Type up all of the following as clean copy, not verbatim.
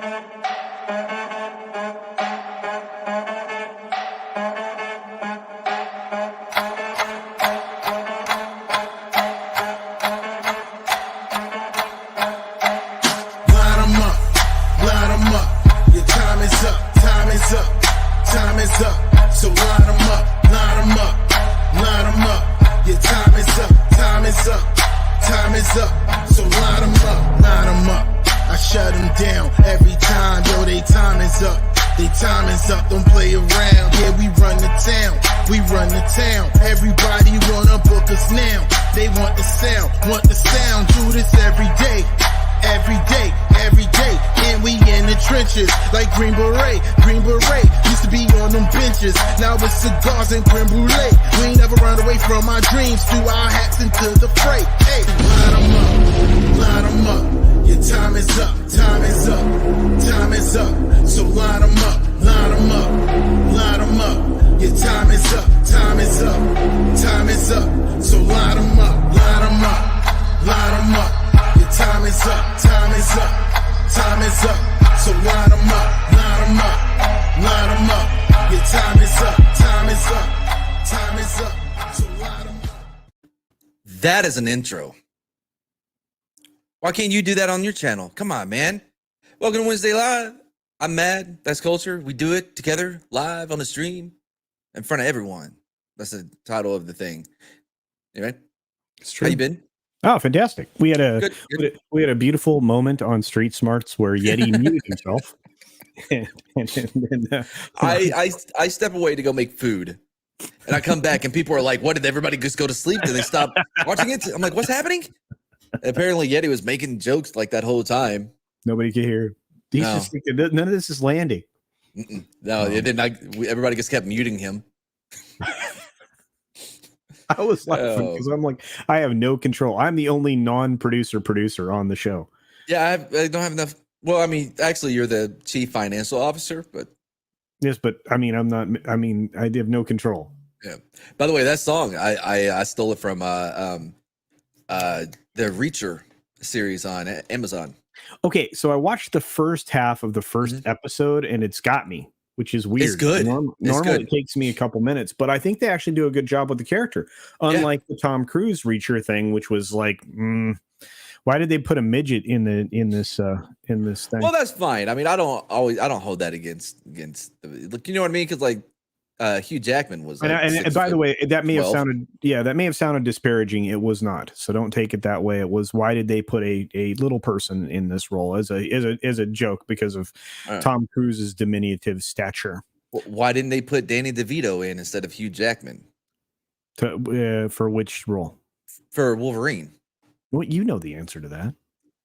Line 'em up, line 'em up. Your time is up, time is up, time is up. So line 'em up, line 'em up, line 'em up. Your time is up, time is up, time is up. So line 'em up, line 'em up. I shut 'em down every time, yo, they time is up. They time is up, don't play around. Yeah, we run the town, we run the town. Everybody wanna book us now. They want the sound, do this every day. Every day, every day, and we in the trenches like Green Beret. Green Beret used to be on them benches. Now it's cigars and creme brulee. We ain't never run away from our dreams. Threw our hats into the fray. Hey, line 'em up, line 'em up. Your time is up, time is up, time is up. So line 'em up, line 'em up, line 'em up. Your time is up, time is up, time is up. So line 'em up, line 'em up, line 'em up. Time is up, time is up, time is up. So line 'em up, line 'em up, line 'em up. Your time is up, time is up, time is up. So line 'em up. That is an intro. Why can't you do that on your channel? Come on, man. Welcome to Wednesday Live. I'm Mad. That's Culture. We do it together, live on the stream, in front of everyone. That's the title of the thing. You right? It's true. How you been? Oh, fantastic! We had a Good. we had a beautiful moment on Street Smarts where Yeti muted himself. I step away to go make food, and I come back, and people are like, "What, did everybody just go to sleep? Did they stop watching it?" I'm like, "What's happening?" And apparently, Yeti was making jokes like that whole time. Nobody could hear. He's just thinking, none of this is landing. No, it didn't. Everybody just kept muting him. I was laughing because I'm like, I have no control. I'm the only non-producer on the show. Yeah, I don't have enough. Well, I mean, actually, you're the chief financial officer, but yes, but I mean, I'm not. I mean, I have no control. Yeah. By the way, that song I stole it from the Reacher series on Amazon. Okay, so I watched the first half of the first episode, and it's got me, which is weird. It's good. Normally it takes me a couple minutes, but I think they actually do a good job with the character. Unlike the Tom Cruise Reacher thing, which was like, why did they put a midget in this thing? Well, that's fine. I mean, I don't hold that against like, you know what I mean? Because like Hugh Jackman was. Like and by the way, that may have sounded disparaging. It was not. So don't take it that way. It was, why did they put a little person in this role as a joke because of Tom Cruise's diminutive stature? Why didn't they put Danny DeVito in instead of Hugh Jackman? For which role? For Wolverine. Well, you know the answer to that.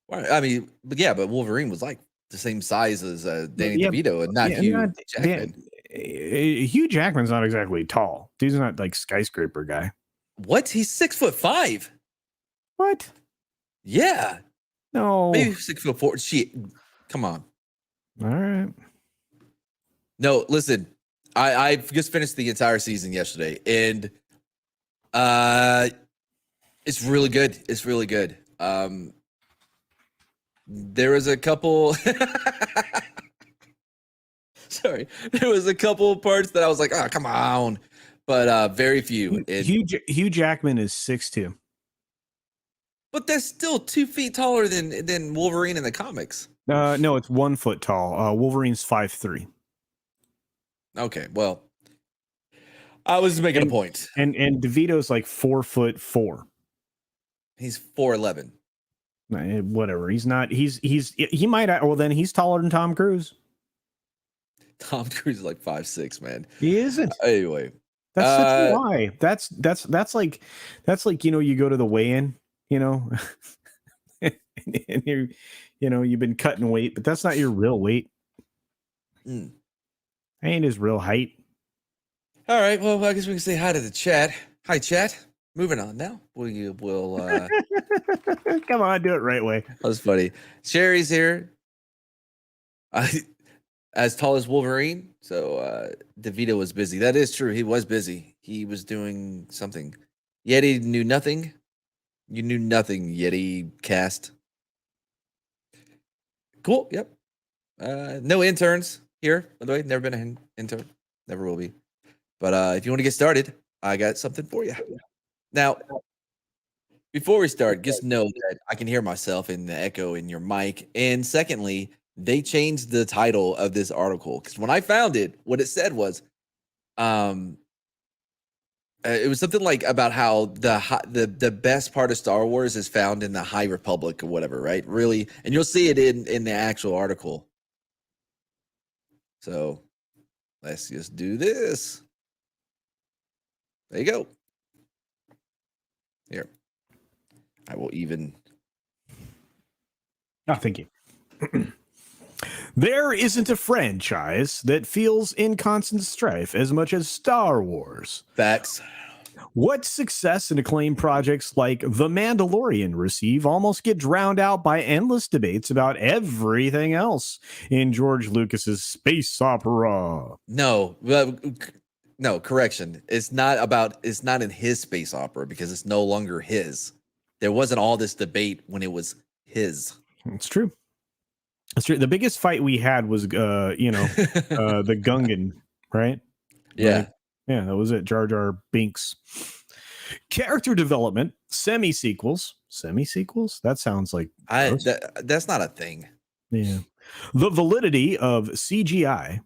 Well, I mean, but Wolverine was like the same size as Danny DeVito and not Hugh Jackman. Hugh Jackman's not exactly tall. He's not like skyscraper guy. What? He's 6'5". What? Yeah. No. Maybe 6'4". Shit. Come on. All right. No, listen. I just finished the entire season yesterday, and it's really good. It's really good. There was a couple. Sorry, there was a couple parts that I was like, "Oh, come on," but very few. Hugh Jackman is 6'2". But that's still 2 feet taller than Wolverine in the comics. No, it's 1 foot tall. Wolverine's 5'3". Okay, well, I was making a point. And DeVito's like 4'4". He's 4'11". Whatever. He's not. He might. Well, then he's taller than Tom Cruise. Tom Cruise is like 5'6", man. He isn't. Anyway, that's such a lie. That's like you go to the weigh-in, and you've been cutting weight, but that's not your real weight. Ain't his real height. All right. Well, I guess we can say hi to the chat. Hi, chat. Moving on now. We'll come on, do it right way. That was funny. Sherry's here. As tall as Wolverine. So DeVito was busy. That is true. He was busy. He was doing something. Yeti knew nothing. You knew nothing, Yeti cast. Cool. Yep. No interns here, by the way. Never been an intern. Never will be. But if you want to get started, I got something for you. Now, before we start, just know that I can hear myself in the echo in your mic. And secondly, they changed the title of this article because when I found it, what it said was, it was something like about how the best part of Star Wars is found in the High Republic or whatever, right? Really, and you'll see it in the actual article. So let's just do this. There you go. Here, I will even. Oh, thank you. There isn't a franchise that feels in constant strife as much as Star Wars. Facts. What success and acclaimed projects like The Mandalorian receive almost get drowned out by endless debates about everything else in George Lucas's space opera. No, correction. It's not in his space opera because it's no longer his. There wasn't all this debate when it was his. It's true. That's true. The biggest fight we had was, the Gungan, right? Yeah. Right? Yeah, that was it. Jar Jar Binks. Character development, semi-sequels. Semi-sequels? That sounds like... that's not a thing. Yeah. The validity of CGI.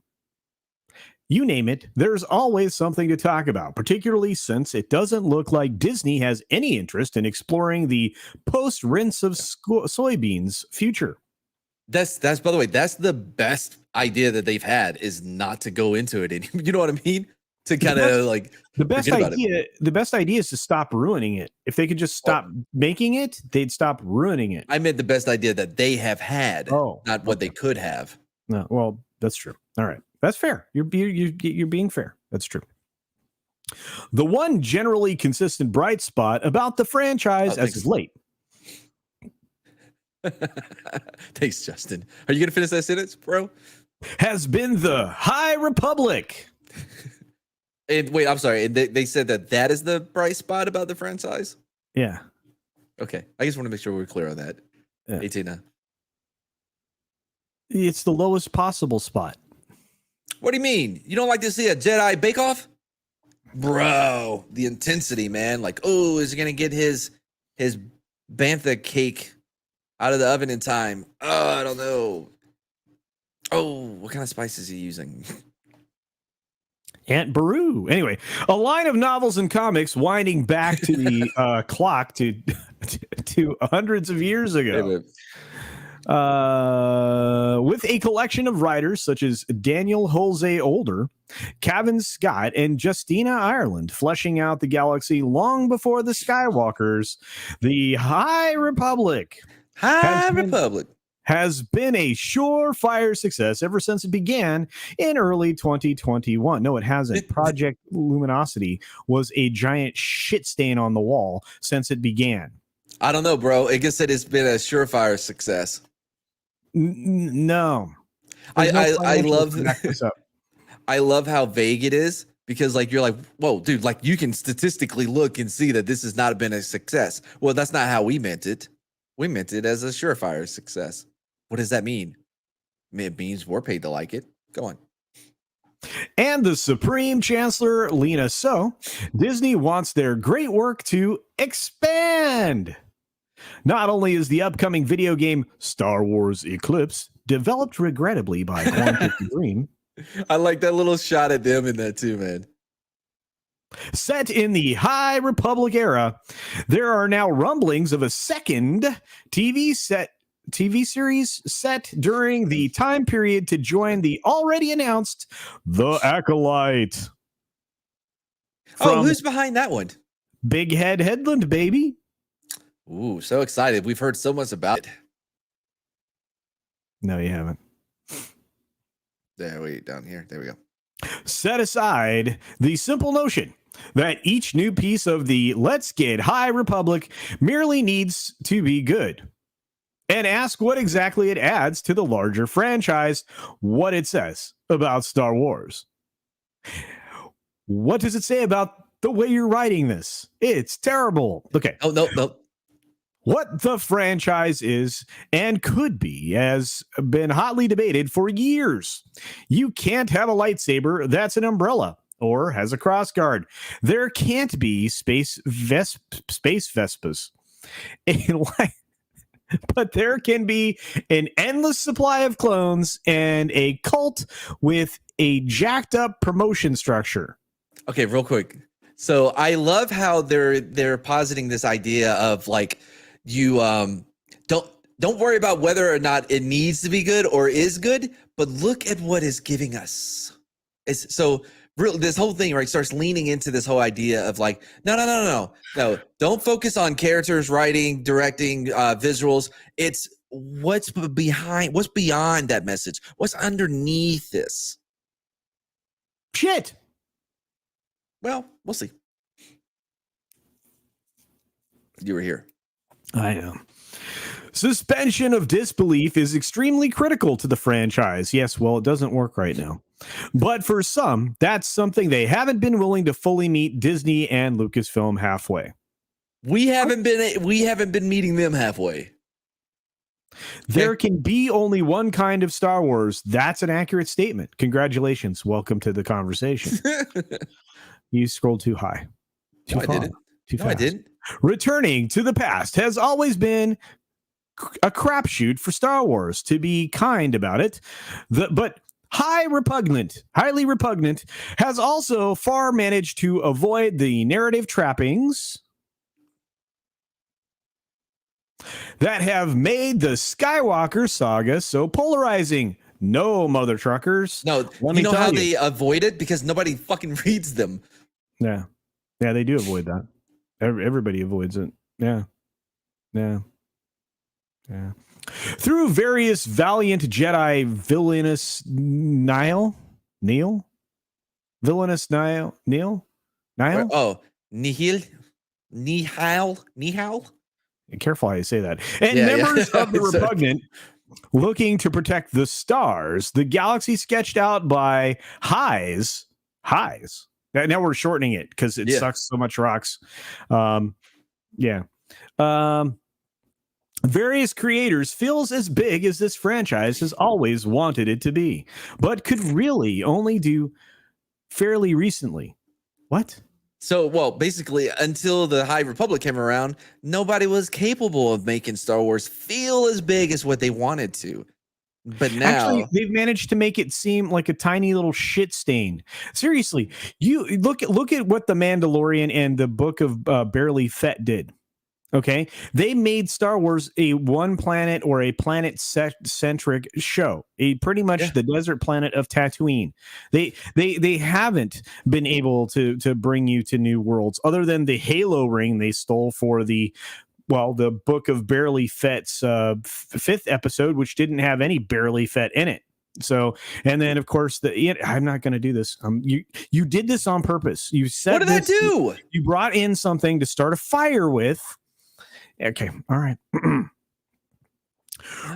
You name it, there's always something to talk about, particularly since it doesn't look like Disney has any interest in exploring the post-rinse of soybeans future. That's by the way, that's the best idea that they've had is not to go into it anymore. You know what I mean? To kind of like the best idea is to stop ruining it. If they could just stop making it, they'd stop ruining it. I meant the best idea that they have had, not what they could have. No, well, that's true. All right, that's fair. You're being fair. That's true. The one generally consistent bright spot about the franchise as of late. Thanks, Justin. Are you gonna finish that sentence, bro? Has been the High Republic. And wait, I'm sorry. They said that is the bright spot about the franchise? Yeah. Okay. I just want to make sure we're clear on that. Yeah. 18. It's the lowest possible spot. What do you mean? You don't like to see a Jedi bake-off? Bro, the intensity, man. Like, oh, is he going to get his bantha cake out of the oven in time? Oh, I don't know. Oh, what kind of spice is he using? Aunt Beru. Anyway, a line of novels and comics winding back to the clock to hundreds of years ago. With a collection of writers such as Daniel Holsey Older, Cavan Scott, and Justina Ireland fleshing out the galaxy long before the Skywalkers, the High Republic. Has been a surefire success ever since it began in early 2021. No, it hasn't. Project Luminosity was a giant shit stain on the wall since it began. I don't know, bro. It just said it's been a surefire success. No. I love how vague it is because like you're like, whoa, dude, like you can statistically look and see that this has not been a success. Well, that's not how we meant it. We meant it as a surefire success. What does that mean? It means we're paid to like it. Go on. And the Supreme Chancellor, Lena So, Disney wants their great work to expand. Not only is the upcoming video game Star Wars Eclipse developed regrettably by Quantic Dream. I like that little shot at them in that too, man. Set in the High Republic era, there are now rumblings of a second TV series set during the time period to join the already announced The Acolyte. Who's behind that one? Big Head Headland, baby. Ooh, so excited. We've heard so much about it. No, you haven't. Down here. There we go. Set aside the simple notion that each new piece of the Let's Get High Republic merely needs to be good. And ask what exactly it adds to the larger franchise, what it says about Star Wars. What does it say about the way you're writing this? It's terrible. Okay. Oh, no. What the franchise is and could be has been hotly debated for years. You can't have a lightsaber that's an umbrella or has a crossguard. There can't be space Vespas. But there can be an endless supply of clones and a cult with a jacked up promotion structure. Okay, real quick. So I love how they're positing this idea of like, you don't worry about whether or not it needs to be good or is good, but look at what is giving us. It's so real. This whole thing, right, starts leaning into this whole idea of like, no. Don't focus on characters, writing, directing, visuals. It's what's beyond that message. What's underneath this? Shit. Well, we'll see. You were here. I know. Suspension of disbelief is extremely critical to the franchise. Yes, well, it doesn't work right now. But for some, that's something they haven't been willing to fully meet Disney and Lucasfilm halfway. We haven't been meeting them halfway. There can be only one kind of Star Wars. That's an accurate statement. Congratulations. Welcome to the conversation. You scrolled too high. No, I didn't. Too fast. I didn't. Returning to the past has always been a crapshoot for Star Wars, to be kind about it. But highly repugnant, has also far managed to avoid the narrative trappings that have made the Skywalker saga so polarizing. No, mother truckers. No, you know how they avoid it? Because nobody fucking reads them. Yeah, they do avoid that. Everybody avoids it. Yeah. Through various valiant Jedi villainous Nihil. Oh, Nihil. Careful how you say that. And members of the repugnant looking to protect the stars, the galaxy sketched out by Highs. Now we're shortening it because it sucks so much rocks. Various creators feels as big as this franchise has always wanted it to be, but could really only do fairly recently. What? So, well, basically, until the High Republic came around, nobody was capable of making Star Wars feel as big as what they wanted to. But now, actually, they've managed to make it seem like a tiny little shit stain. Seriously, you look at what the Mandalorian and the Book of Barely Fett did. Okay, they made Star Wars a one planet or a planet centric show, pretty much the desert planet of Tatooine. They haven't been able to bring you to new worlds other than the Halo ring they stole for the Book of Barely Fett's fifth episode, which didn't have any Barely Fett in it. So, and then of course I'm not going to do this. You did this on purpose. You said, what did I do? You brought in something to start a fire with. Okay. All right.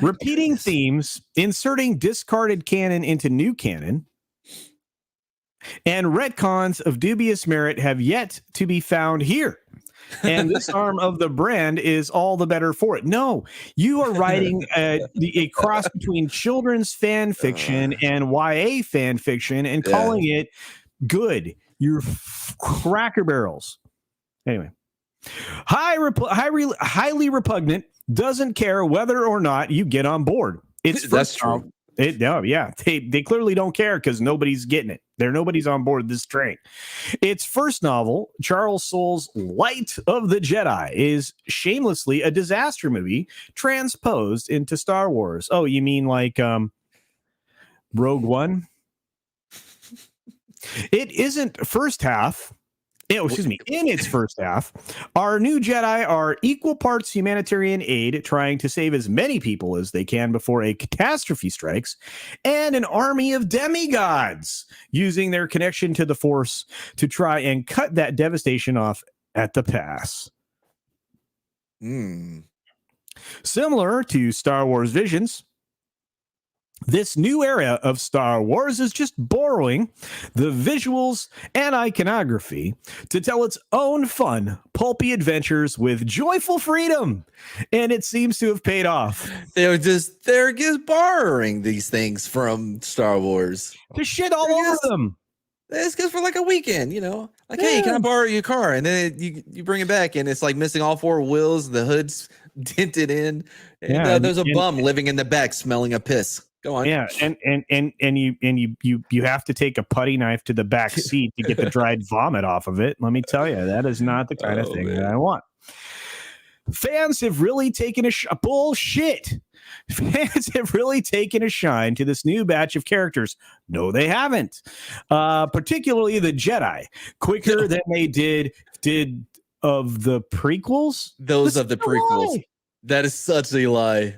Repeating themes, inserting discarded canon into new canon, and retcons of dubious merit have yet to be found here. And this arm of the brand is all the better for it. No, you are writing a cross between children's fan fiction and YA fan fiction and calling it good. You're cracker barrels. Anyway. Highly repugnant, doesn't care whether or not you get on board. That's true. They clearly don't care because nobody's getting it. Nobody's on board this train. Its first novel, Charles Soule's Light of the Jedi, is shamelessly a disaster movie transposed into Star Wars. Oh, you mean like Rogue One? It isn't first half. In its first half, our new Jedi are equal parts humanitarian aid, trying to save as many people as they can before a catastrophe strikes, and an army of demigods using their connection to the Force to try and cut that devastation off at the pass. Similar to Star Wars Visions, This new era of Star Wars is just borrowing the visuals and iconography to tell its own fun, pulpy adventures with joyful freedom. And it seems to have paid off. They're just borrowing these things from Star Wars. To shit all over them. It's just for like a weekend, Like, hey, can I borrow your car? And then you bring it back, and it's like missing all four wheels, the hood's dented in, and there's a bum living in the back smelling a piss. Go on. Yeah, and you have to take a putty knife to the back seat to get the dried vomit off of it. Let me tell you, that is not the kind of thing that I want. Fans have really taken bullshit. Fans have really taken a shine to this new batch of characters. No, they haven't. Particularly the Jedi, quicker than they did of the prequels. Those of the prequels. That is such a lie.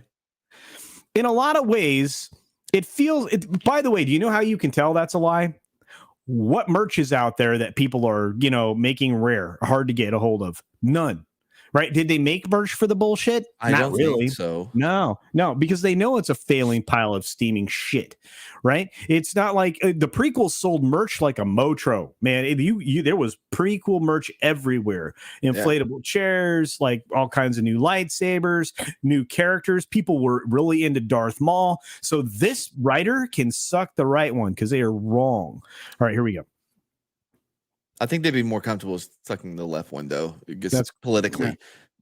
In a lot of ways, it feels. By the way, do you know how you can tell that's a lie? What merch is out there that people are, making rare, hard to get a hold of? None. Right? Did they make merch for the bullshit? I Not don't really. think so. No, because they know it's a failing pile of steaming shit. Right? It's not like the prequels sold merch like a Motro, man. There was prequel merch everywhere. Inflatable chairs, like all kinds of new lightsabers, new characters. People were really into Darth Maul. So this writer can suck the right one because they are wrong. All right, here we go. I think they'd be more comfortable sucking the left one, though. That's politically.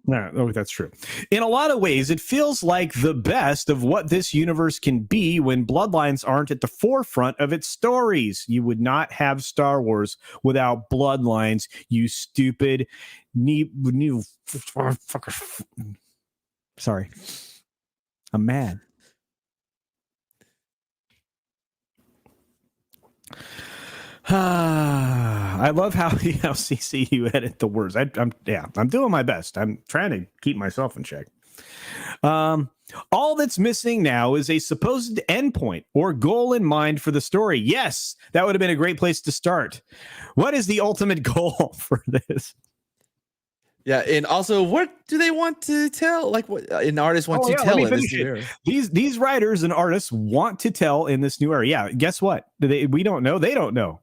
No, that's true. In a lot of ways, it feels like the best of what this universe can be when Bloodlines aren't at the forefront of its stories. You would not have Star Wars without Bloodlines, you stupid new fucker. Sorry. I'm mad. I love how CC you edit the words. I'm doing my best. I'm trying to keep myself in check. All that's missing now is a supposed endpoint or goal in mind for the story. Yes, that would have been a great place to start. What is the ultimate goal for this? Yeah, and also, what do they want to tell? Like, what an artist wants to tell in this new era? These writers and artists want to tell in this new era. Yeah, guess what? We don't know. They don't know.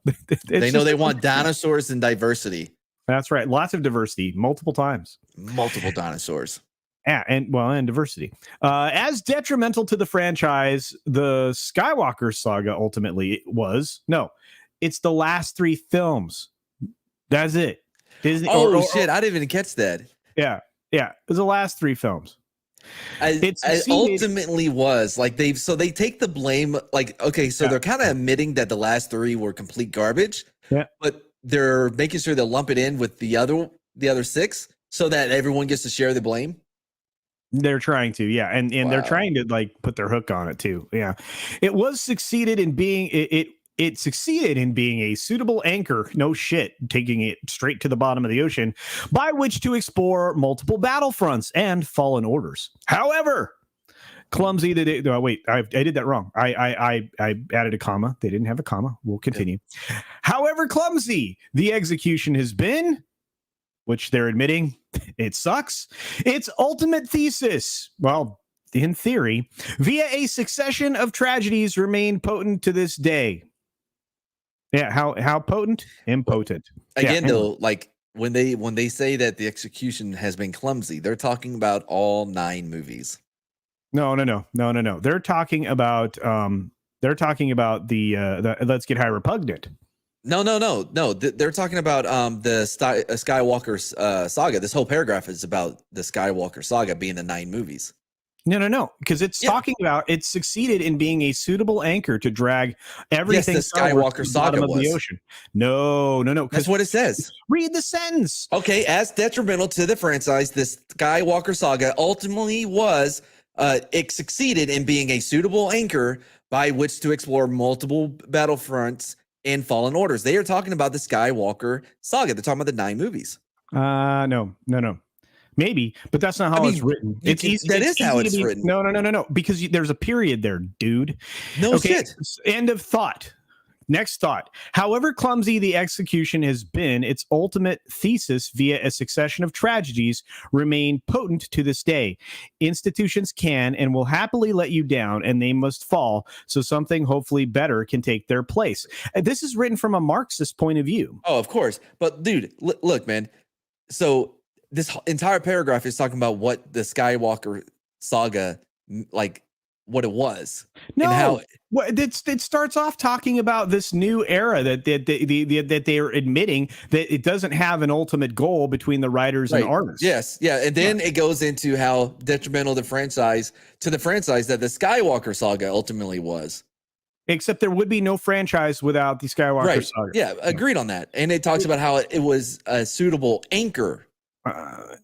They know they want dinosaurs and diversity. That's right. Lots of diversity, multiple times. Multiple dinosaurs. Yeah, and diversity. As detrimental to the franchise, the Skywalker saga ultimately was. No, it's the last three films. That's it. Disney. Shit! I didn't even catch that. Yeah. It was the last three films. It ultimately was like they take the blame. Like, okay, so they're kind of admitting that the last three were complete garbage. Yeah, but they're making sure they lump it in with the other six so that everyone gets to share the blame. They're trying to, yeah, and they're trying to like put their hook on it too. Yeah, it succeeded in being It succeeded in being a suitable anchor, no shit, taking it straight to the bottom of the ocean, by which to explore multiple battlefronts and fallen orders. However, clumsy. I did that wrong. I added a comma. They didn't have a comma. We'll continue. However clumsy the execution has been, which they're admitting it sucks, its ultimate thesis, well, in theory, via a succession of tragedies remain potent to this day. Yeah, how potent? Impotent. Again, though, like when they say that the execution has been clumsy, they're talking about all 9 movies. No. They're talking about the Let's Get High Repugnant. No. They're talking about the Skywalker saga. This whole paragraph is about the Skywalker saga being the 9 movies. No, because it's talking about it succeeded in being a suitable anchor to drag everything. Yes, the Skywalker saga was. Of the ocean. No. That's what it says. Read the sentence. Okay, as detrimental to the franchise, this Skywalker saga ultimately was. It succeeded in being a suitable anchor by which to explore multiple battlefronts and fallen orders. They are talking about the Skywalker saga. They're talking about the 9 movies. No. Maybe, but that's not how it's written. It's easy. That is how it's written. No. Because there's a period there, dude. No shit. End of thought. Next thought. However clumsy the execution has been, its ultimate thesis via a succession of tragedies remain potent to this day. Institutions can and will happily let you down, and they must fall so something hopefully better can take their place. And this is written from a Marxist point of view. Oh, of course. But dude, look, man. So this entire paragraph is talking about what the Skywalker saga, like what it was. No, and how it starts off talking about this new era that they are admitting that it doesn't have an ultimate goal between the writers and artists. Yes, yeah, and then it goes into how detrimental the franchise that the Skywalker saga ultimately was. Except there would be no franchise without the Skywalker saga. Yeah, agreed on that. And it talks about how it was a suitable anchor by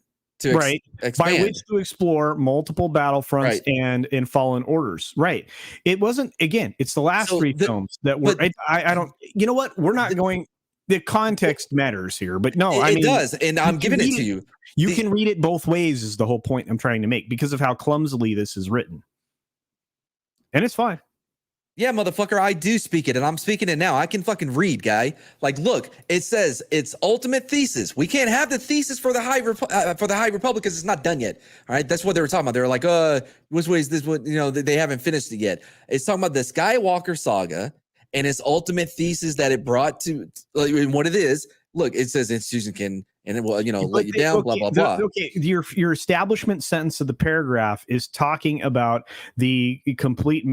which to explore multiple battlefronts and fallen orders. Right. It wasn't, again, it's the last three films that were, I don't, you know what? We're not going, the context matters here, but no, I mean, it does. And I'm giving it to you. You can read it both ways is the whole point I'm trying to make because of how clumsily this is written. And it's fine. Yeah, motherfucker, I do speak it, and I'm speaking it now. I can fucking read, guy. Like, look, it says its ultimate thesis. We can't have the thesis for the High Republic because it's not done yet. All right, that's what they were talking about. They were like, which way is this? What, you know, they haven't finished it yet. It's talking about the Skywalker saga and its ultimate thesis that it brought to what it is. Look, it says institution can and it will, you know, let you down, blah, blah, blah. Okay, your establishment sentence of the paragraph is talking about the complete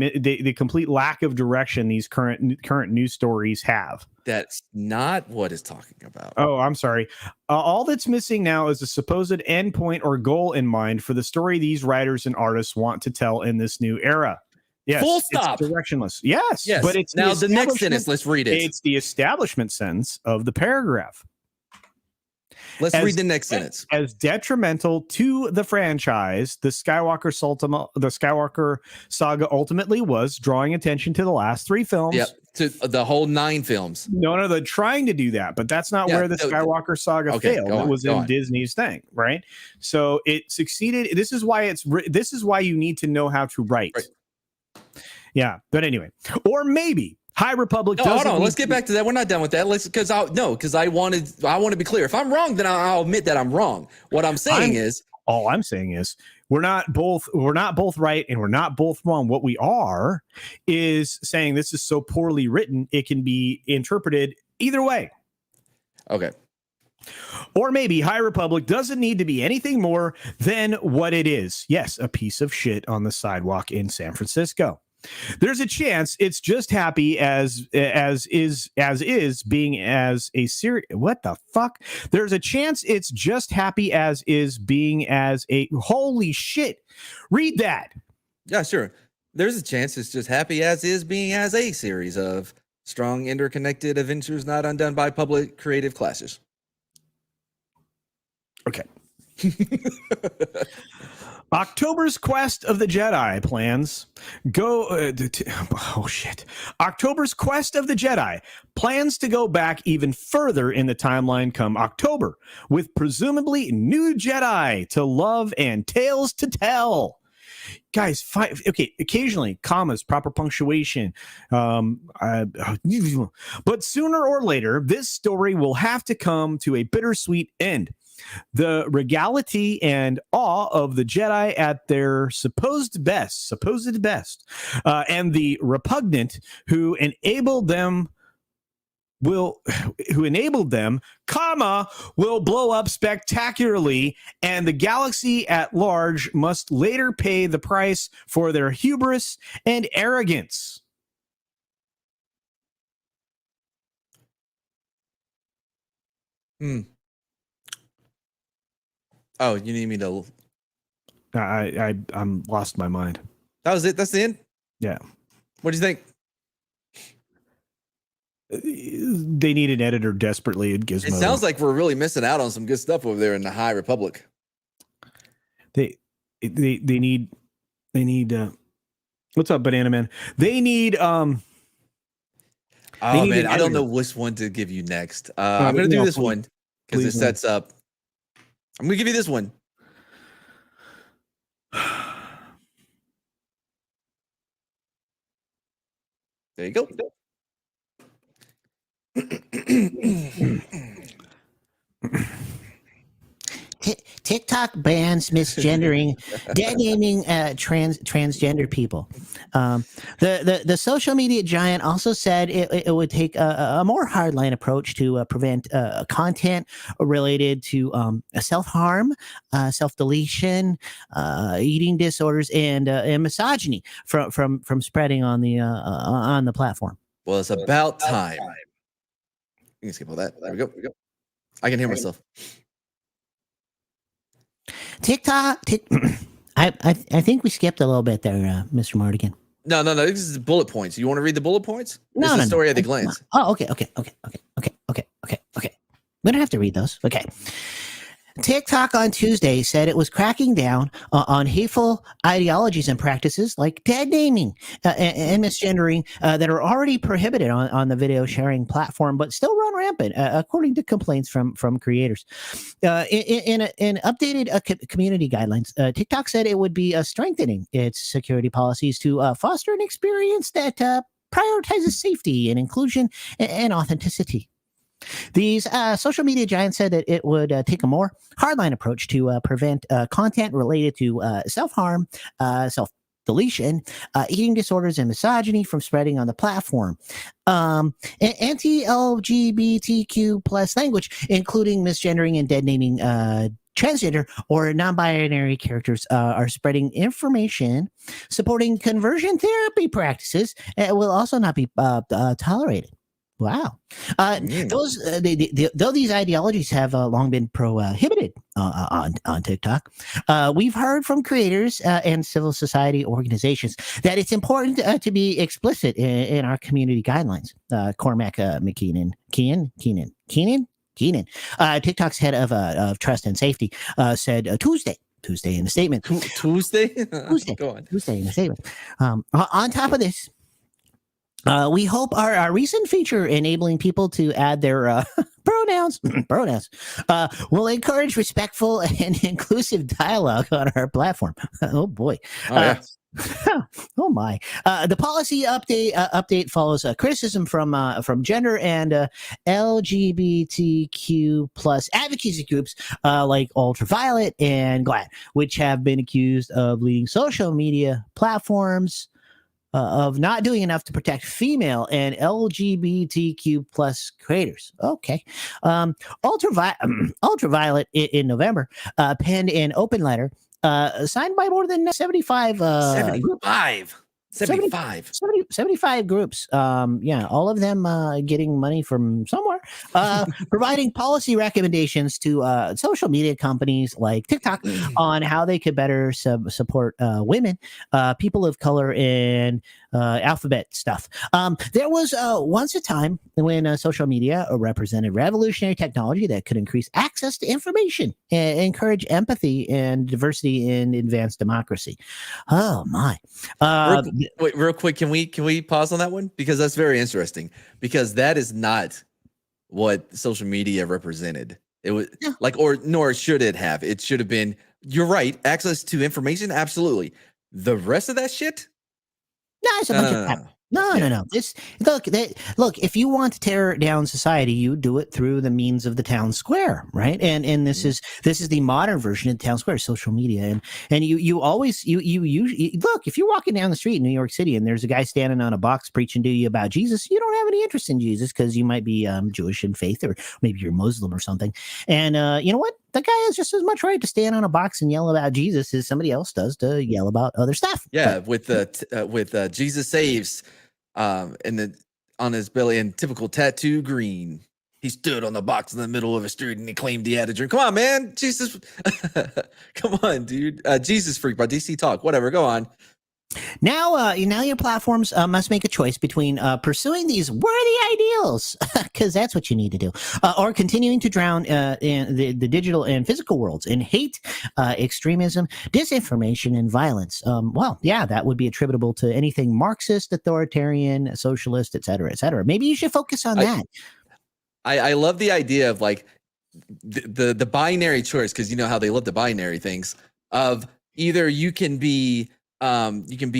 lack of direction these current news stories have. That's not what it's talking about. Oh, I'm sorry. All that's missing now is a supposed endpoint or goal in mind for the story these writers and artists want to tell in this new era. Yes, full stop. It's directionless. Yes, but it's now the next sentence. Let's read it. It's the establishment sentence of the paragraph. Let's read the next sentence. As detrimental to the franchise, the Skywalker saga ultimately was, drawing attention to the last three films. Yep, to the whole 9 films. No, they're trying to do that, but that's not where the Skywalker saga failed. It was in Disney's thing, right? So it succeeded. This is why you need to know how to write. Right. Yeah, but anyway, or maybe High Republic. No, hold on. Let's get back to that. We're not done with that. Because I want to be clear. If I'm wrong, then I'll admit that I'm wrong. What I'm saying is we're not both right and we're not both wrong. What we are is saying this is so poorly written it can be interpreted either way. Okay. Or maybe High Republic doesn't need to be anything more than what it is. Yes, a piece of shit on the sidewalk in San Francisco. There's a chance it's just happy as is being as a series. What the fuck? There's a chance it's just happy as is being as a holy shit. Read that. Yeah, sure. There's a chance it's just happy as is being as a series of strong interconnected adventures not undone by public creative classes. Okay. October's Quest of the Jedi plans go. October's Quest of the Jedi plans to go back even further in the timeline come October, with presumably new Jedi to love and tales to tell. Guys, occasionally commas, proper punctuation. But sooner or later, this story will have to come to a bittersweet end. The regality and awe of the Jedi at their supposed best, and the repugnant who enabled them, will blow up spectacularly, and the galaxy at large must later pay the price for their hubris and arrogance. Oh, you need me to? I'm lost my mind. That was it. That's the end. Yeah. What do you think? They need an editor desperately at Gizmo. It sounds like we're really missing out on some good stuff over there in the High Republic. They need. What's up, Banana Man? They need. Man, I don't know which one to give you next. I'm gonna do this one because it sets up. I'm gonna give you this one. There you go. TikTok bans misgendering, dead naming transgender people. The social media giant also said it would take a more hardline approach to prevent content related to self-harm, self-deletion, eating disorders, and misogyny from spreading on the platform. Well, it's about time. You can skip all that. There we go. I can hear myself. TikTok. I think we skipped a little bit there, Mr. Mardigan. No. This is bullet points. You want to read the bullet points? No, This is the story at the glance. Oh, okay. We don't have to read those. Okay. TikTok on Tuesday said it was cracking down on hateful ideologies and practices like dead naming and misgendering that are already prohibited on the video sharing platform, but still run rampant, according to complaints from creators. In updated community guidelines, TikTok said it would be strengthening its security policies to foster an experience that prioritizes safety and inclusion and authenticity. These social media giants said that it would take a more hardline approach to prevent content related to self-harm, self-deletion, eating disorders, and misogyny from spreading on the platform. Anti-LGBTQ plus language, including misgendering and dead naming transgender or non-binary characters, are spreading information supporting conversion therapy practices and will also not be tolerated. Wow. Though these ideologies have long been prohibited on TikTok, we've heard from creators and civil society organizations that it's important to be explicit in our community guidelines. Cormac McKeenan, TikTok's head of trust and safety, said Tuesday in a statement. Tuesday? Go on. Tuesday in a statement. On top of this, we hope our recent feature enabling people to add their pronouns will encourage respectful and inclusive dialogue on our platform. Oh boy. Oh my. The policy update follows criticism from gender and LGBTQ plus advocacy groups like Ultraviolet and GLAAD, which have been accused of leading social media platforms of not doing enough to protect female and LGBTQ plus creators. Okay. Ultraviolet in November penned an open letter signed by more than 75 groups. All of them getting money from somewhere, providing policy recommendations to social media companies like TikTok on how they could better support women, people of color, and alphabet stuff. There was once a time when social media represented revolutionary technology that could increase access to information and encourage empathy and diversity in advanced democracy. Oh my. Wait, real quick, can we pause on that one? Because that's very interesting. Because that is not what social media represented. It was nor should it have. It should have been, you're right, access to information, absolutely. The rest of that shit? No, it's a bunch of crap. No. Look. If you want to tear down society, you do it through the means of the town square, right? And this is the modern version of the town square, social media. And you always look, if you're walking down the street in New York City and there's a guy standing on a box preaching to you about Jesus, you don't have any interest in Jesus because you might be Jewish in faith, or maybe you're Muslim or something. And you know what? That guy has just as much right to stand on a box and yell about Jesus as somebody else does to yell about other stuff. Yeah, with Jesus Saves. On his belly in typical tattoo green. He stood on the box in the middle of a street and he claimed he had a drink. Come on, man. Jesus. Come on, dude. Jesus Freak by DC Talk. Whatever. Go on. Now your platforms must make a choice between pursuing these worthy ideals, because that's what you need to do, or continuing to drown in the digital and physical worlds in hate, extremism, disinformation, and violence. That would be attributable to anything Marxist, authoritarian, socialist, et cetera. Maybe you should focus on that. I love the idea of like the binary choice, because you know how they love the binary things of either you can be you can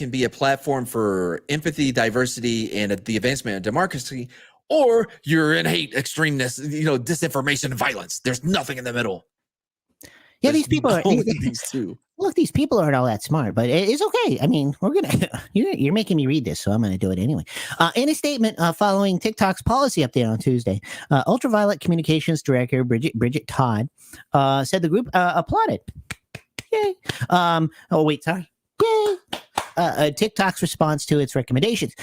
be a platform for empathy, diversity, and the advancement of democracy, or you're in hate, extremeness, disinformation, and violence. There's nothing in the middle. Yeah, these people are these two. Look, these people aren't all that smart, but it's okay. I mean, you're making me read this, so I'm going to do it anyway. In a statement following TikTok's policy update on Tuesday, Ultraviolet Communications Director Bridget Todd said the group applauded. Yay! Yay! TikTok's response to its recommendations.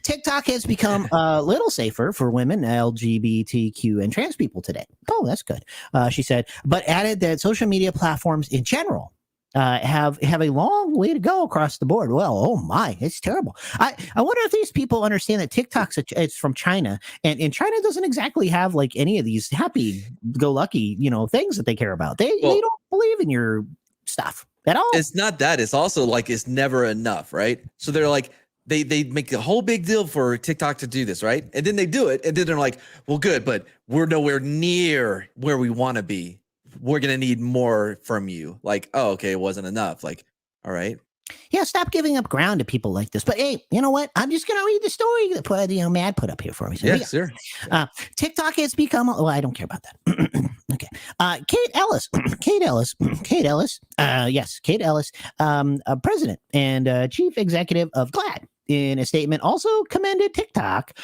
TikTok has become a little safer for women, LGBTQ, and trans people today. Oh, that's good, she said, but added that social media platforms in general have a long way to go across the board. Well, oh my, it's terrible. I wonder if these people understand that TikTok's it's from China, and China doesn't exactly have like any of these happy-go-lucky, things that they care about. They don't believe in your stuff at all. It's not that. It's also like it's never enough, right? So they're like, they make a whole big deal for TikTok to do this, right? And then they do it, and then they're like, well, good, but we're nowhere near where we want to be. We're going to need more from you. Like, oh, okay, it wasn't enough. Like, all right. Yeah, stop giving up ground to people like this. But hey, you know what? I'm just going to read the story that Mad put up here for me. So, yes, sir. TikTok has become. Oh, I don't care about that. Okay. Kate Ellis. Yes, Kate Ellis, president and chief executive of GLAAD, in a statement also commended TikTok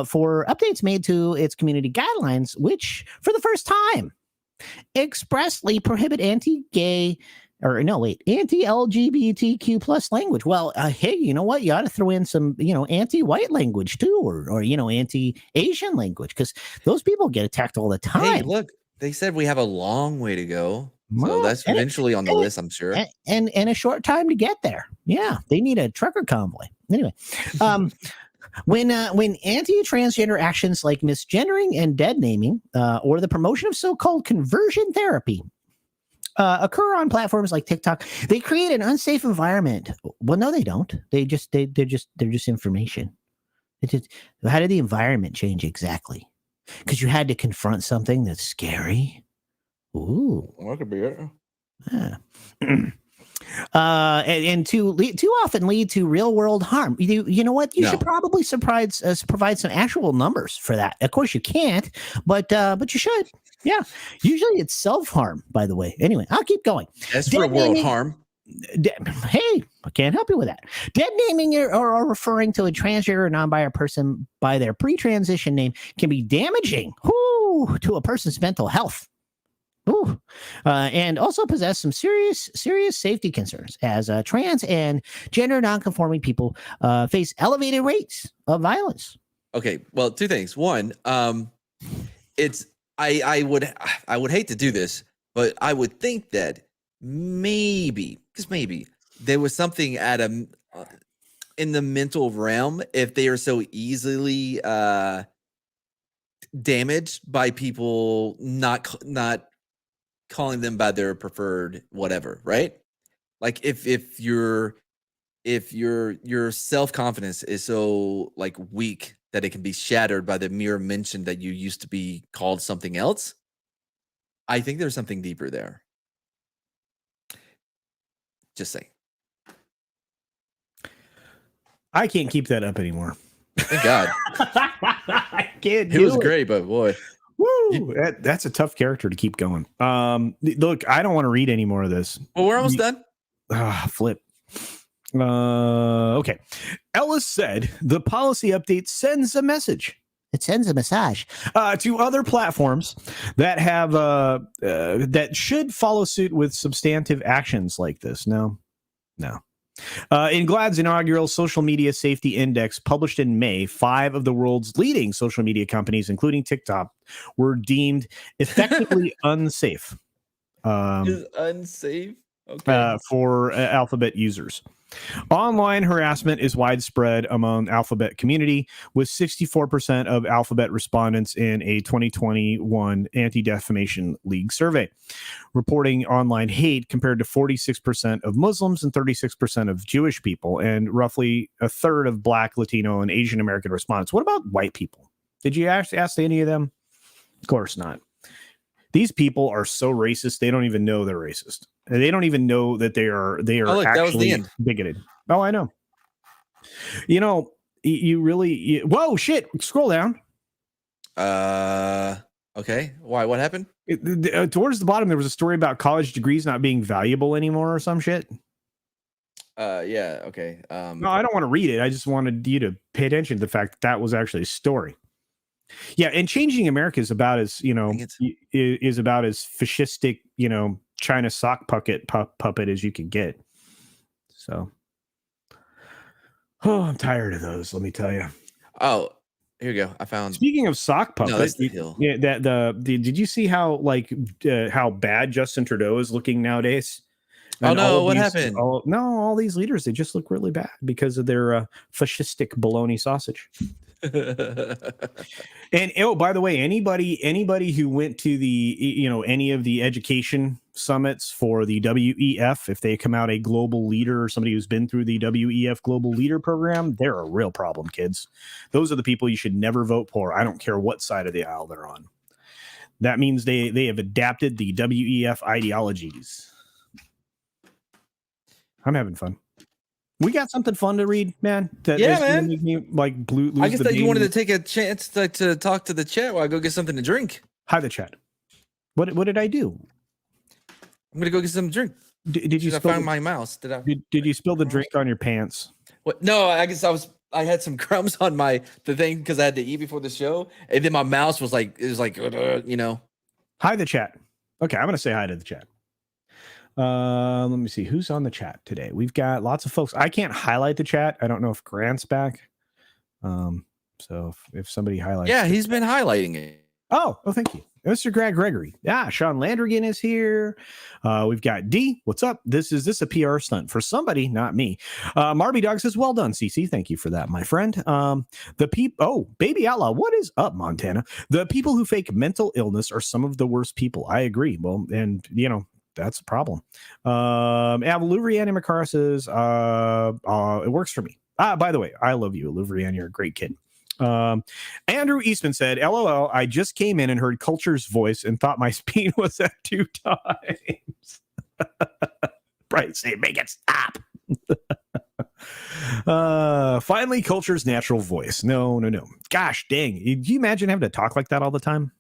for updates made to its community guidelines, which, for the first time, expressly prohibit anti-LGBTQ plus language. Well, hey, you know what? You ought to throw in some, anti-white language too, or anti-Asian language, because those people get attacked all the time. Hey, look, they said we have a long way to go. So that's eventually on the list, I'm sure. And a short time to get there. Yeah, they need a trucker convoy. Anyway, when anti-transgender actions like misgendering and dead naming, or the promotion of so-called conversion therapy, occur on platforms like TikTok, they create an unsafe environment. Well, no, they don't. They're just information. How did the environment change exactly? Because you had to confront something that's scary. Ooh, that could be it. Yeah. And too often lead to real world harm. You know what? You should probably provide some actual numbers for that. Of course, you can't, but you should. Yeah. Usually it's self harm. By the way. Anyway, I'll keep going. As for world harm. Hey, I can't help you with that. Dead naming or referring to a transgender or non-binary person by their pre-transition name can be damaging to a person's mental health. And also possess some serious safety concerns, as trans and gender non-conforming people face elevated rates of violence. Okay, well, two things. One, it's I would hate to do this, but I would think that maybe there was something in the mental realm, if they are so easily damaged by people not calling them by their preferred whatever, right? Like if your self-confidence is so like weak that it can be shattered by the mere mention that you used to be called something else, I think there's something deeper there. Just saying. I can't keep that up anymore. Thank God. I can't. It was great, but boy. Woo! That's a tough character to keep going. Look, I don't want to read any more of this. Well, we're almost done. Flip. Okay. Ellis said the policy update sends a message. It sends a message to other platforms that have that should follow suit with substantive actions like this. No. In GLAAD's inaugural Social Media Safety Index published in May, 5 of the world's leading social media companies, including TikTok, were deemed effectively unsafe. Unsafe? Okay. For Alphabet users. Online harassment is widespread among Alphabet community, with 64% of Alphabet respondents in a 2021 Anti-Defamation League survey reporting online hate, compared to 46% of Muslims and 36% of Jewish people, and roughly a third of Black, Latino, and Asian American respondents. What about white people? Did you ask any of them? Of course not. These people are so racist, they don't even know they're racist. They don't even know that they are actually bigoted. Oh, I know. You really, whoa, shit, scroll down. Okay. Why? What happened? Towards the bottom, there was a story about college degrees not being valuable anymore or some shit. Yeah. Okay. No, I don't want to read it. I just wanted you to pay attention to the fact that that was actually a story. Yeah, and Changing America is about as, is about as fascistic, China sock puppet as you can get. So, I'm tired of those. Let me tell you. Oh, here we go. I found. Speaking of sock puppet, no, that's the hill. Yeah, did you see how how bad Justin Trudeau is looking nowadays? And what happened? All these leaders, they just look really bad because of their fascistic bologna sausage. And by the way, anybody who went to the any of the education summits for the WEF, if they come out a global leader or somebody who's been through the WEF global leader program, they're a real problem, kids. Those are the people you should never vote for. I don't care what side of the aisle they're on. That means they have adapted the WEF ideologies. I'm having fun. We got something fun to read, man. Man. Make me, lose I guess that you wanted to baby. take a chance to talk to the chat while I go get something to drink. Hi, the chat. What did I do? I'm gonna go get some drink. Did you I find my mouse? Did you spill the drink on your pants? What? No, I guess I had some crumbs on the thing because I had to eat before the show, and then my mouse was like, Hi, the chat. Okay, I'm gonna say hi to the chat. Let me see who's on the chat today. We've got lots of folks. I can't highlight the chat. I don't know if Grant's back. So if somebody highlights, he's been highlighting it. Oh, thank you, Mr. Greg Gregory. Yeah, Sean Landrigan is here. We've got D. What's up? Is this a PR stunt for somebody, not me? Marby Dog says, "Well done, CC. Thank you for that, my friend." Baby Outlaw. What is up, Montana? The people who fake mental illness are some of the worst people. I agree. Well, and that's a problem. Luvrian Makara says, it works for me. By the way, I love you, Luvrian. You're a great kid. Andrew Eastman said, LOL, I just came in and heard Culture's voice and thought my speed was at 2 times. Right, say, make it stop. Finally, Culture's natural voice. No. Gosh dang. Do you imagine having to talk like that all the time?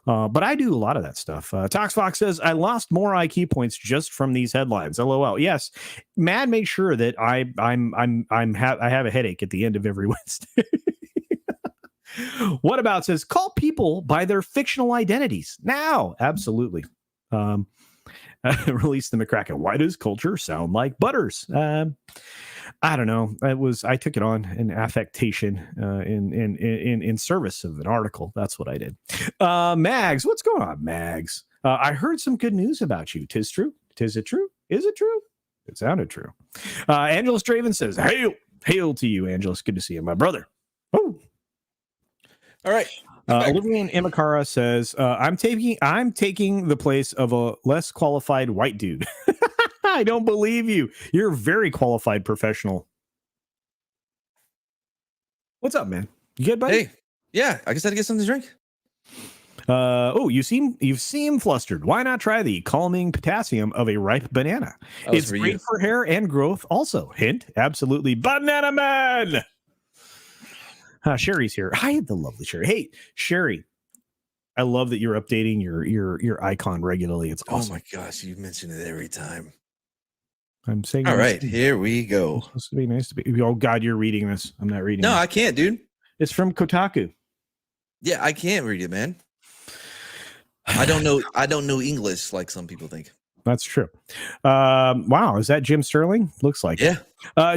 But I do a lot of that stuff. Toxfox says, I lost more IQ points just from these headlines. LOL. Yes, Mad made sure that I have a headache at the end of every Wednesday. What about says, call people by their fictional identities now? Absolutely. Release the McCracken. Why does Culture sound like Butters? I don't know. I took it on in affectation in service of an article. That's what I did. Mags, what's going on, Mags? I heard some good news about you. Tis true. Tis it true? Is it true? It sounded true. Angelus Draven says, hail to you, Angelus. Good to see you, my brother. Oh. All right. Olivia Imakara says, I'm taking the place of a less qualified white dude. I don't believe you. You're a very qualified professional. What's up, man? You good, buddy? Hey, yeah, I guess I had to get something to drink. You seem flustered. Why not try the calming potassium of a ripe banana? It's great for hair and growth. Also, hint, absolutely banana man. Sherry's here. Hi, the lovely Sherry. Hey, Sherry. I love that you're updating your icon regularly. It's awesome. Oh my gosh, you mention it every time. I'm saying. All right, here we go. It's supposed to be nice to be. Oh God, you're reading this. I'm not reading. No, it. I can't, dude. It's from Kotaku. Yeah, I can't read it, man. I don't know English like some people think. That's true. Wow, is that Jim Sterling? Looks like it.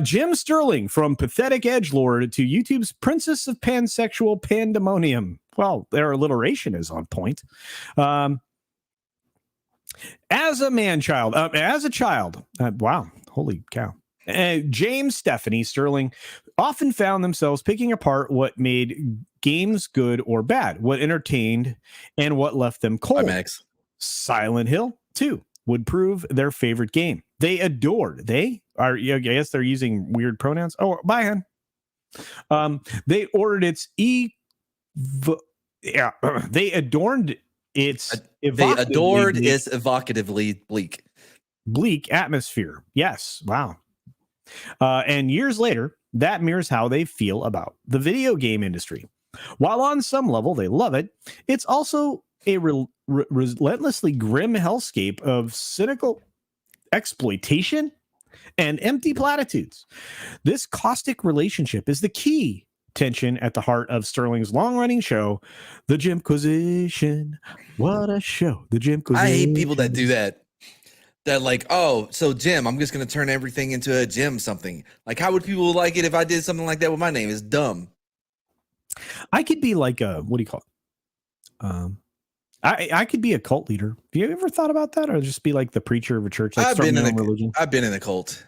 Jim Sterling, from pathetic edgelord to YouTube's princess of pansexual pandemonium. Well, their alliteration is on point. As a child, wow, holy cow. James Stephanie Sterling often found themselves picking apart what made games good or bad, what entertained, and what left them cold. Max. Silent Hill 2 would prove their favorite game. They adored. I guess they're using weird pronouns. Oh, bye, hon. They ordered its they adorned its evocatively bleak atmosphere. Yes, wow. And years later, that mirrors how they feel about the video game industry. While on some level they love it, it's also a relentlessly grim hellscape of cynical exploitation and empty platitudes. This caustic relationship is the key tension at the heart of Sterling's long-running show, The Jimquisition. What a show, The Jimquisition. I hate people that do that. That like, oh, so Jim, I'm just going to turn everything into a Jim something. Like, how would people like it if I did something like that with my name? It's dumb. I could be like a, what do you call it? I could be a cult leader. Have you ever thought about that? Or just be like the preacher of a church? Like I've been in a cult.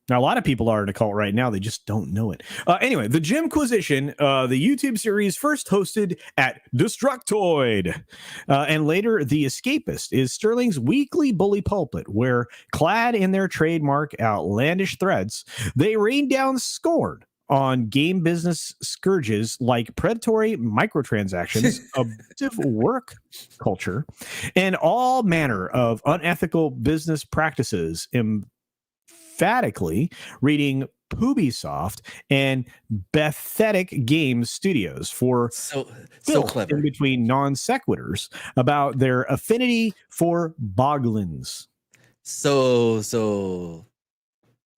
Now, a lot of people are in a cult right now. They just don't know it. Anyway, the Jimquisition, the YouTube series first hosted at Destructoid, and later The Escapist, is Sterling's weekly bully pulpit where, clad in their trademark outlandish threads, they rain down scorn on game business scourges like predatory microtransactions, abusive work culture, and all manner of unethical business practices, emphatically reading Ubisoft and Bethesda Games Studios for so clever in between non sequiturs about their affinity for boglins. So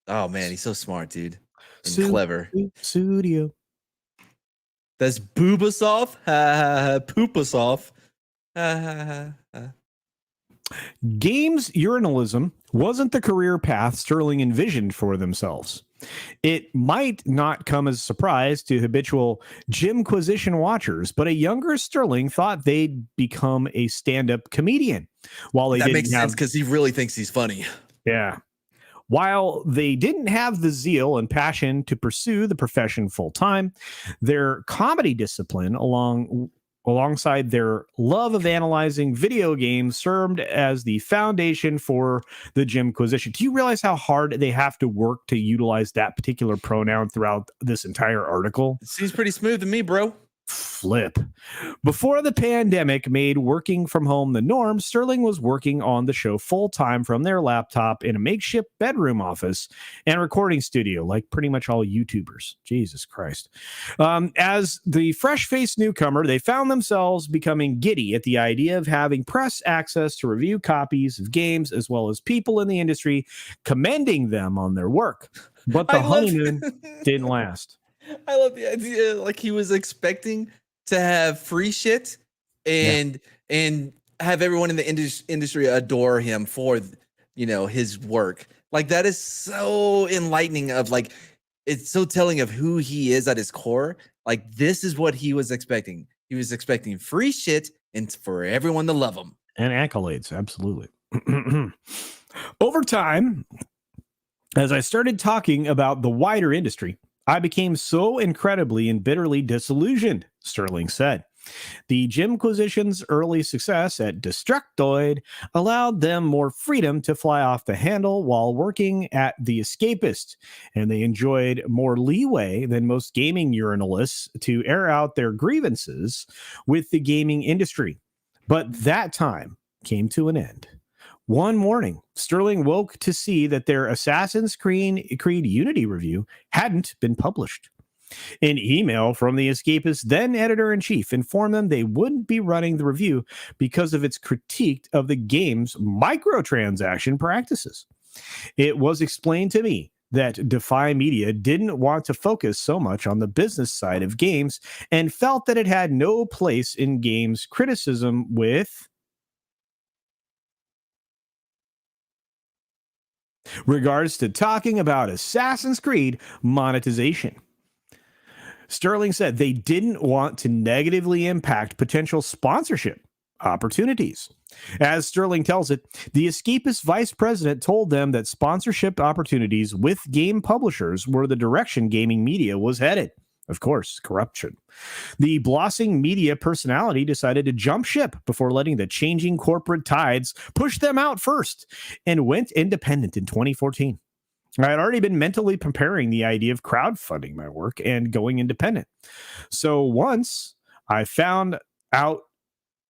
oh man, he's so smart, dude. And clever. Studio. That's Boobasoft. Poopasoft. Games urinalism wasn't the career path Sterling envisioned for themselves. It might not come as a surprise to habitual Jimquisition watchers, but a younger Sterling thought they'd become a stand-up comedian. While they that didn't makes sense because he really thinks he's funny. Yeah. While they didn't have the zeal and passion to pursue the profession full-time, their comedy discipline alongside their love of analyzing video games served as the foundation for the Jimquisition. Do you realize how hard they have to work to utilize that particular pronoun throughout this entire article? It seems pretty smooth to me, bro. Flip. Before the pandemic made working from home the norm, Sterling was working on the show full-time from their laptop in a makeshift bedroom office and recording studio, like pretty much all YouTubers. Jesus Christ. As the fresh-faced newcomer, they found themselves becoming giddy at the idea of having press access to review copies of games, as well as people in the industry commending them on their work. But the honeymoon didn't last. I love the idea, like he was expecting to have free shit and have everyone in the industry adore him for, you know, his work. Like that is so enlightening of like, it's so telling of who he is at his core. Like this is what he was expecting. He was expecting free shit and for everyone to love him. And accolades, absolutely. Over time, as I started talking about the wider industry, I became so incredibly and bitterly disillusioned, Sterling said. The Jimquisition's early success at Destructoid allowed them more freedom to fly off the handle while working at The Escapist, and they enjoyed more leeway than most gaming urinalists to air out their grievances with the gaming industry. But that time came to an end. One morning, Sterling woke to see that their Assassin's Creed Unity review hadn't been published. An email from The Escapist then editor-in-chief informed them they wouldn't be running the review because of its critique of the game's microtransaction practices. It was explained to me that Defy Media didn't want to focus so much on the business side of games and felt that it had no place in games criticism with regards to talking about Assassin's Creed monetization. Sterling said they didn't want to negatively impact potential sponsorship opportunities. As Sterling tells it, the Escapist vice president told them that sponsorship opportunities with game publishers were the direction gaming media was headed. Of course, corruption. The blossoming media personality decided to jump ship before letting the changing corporate tides push them out first and went independent in 2014. I had already been mentally preparing the idea of crowdfunding my work and going independent. So once I found out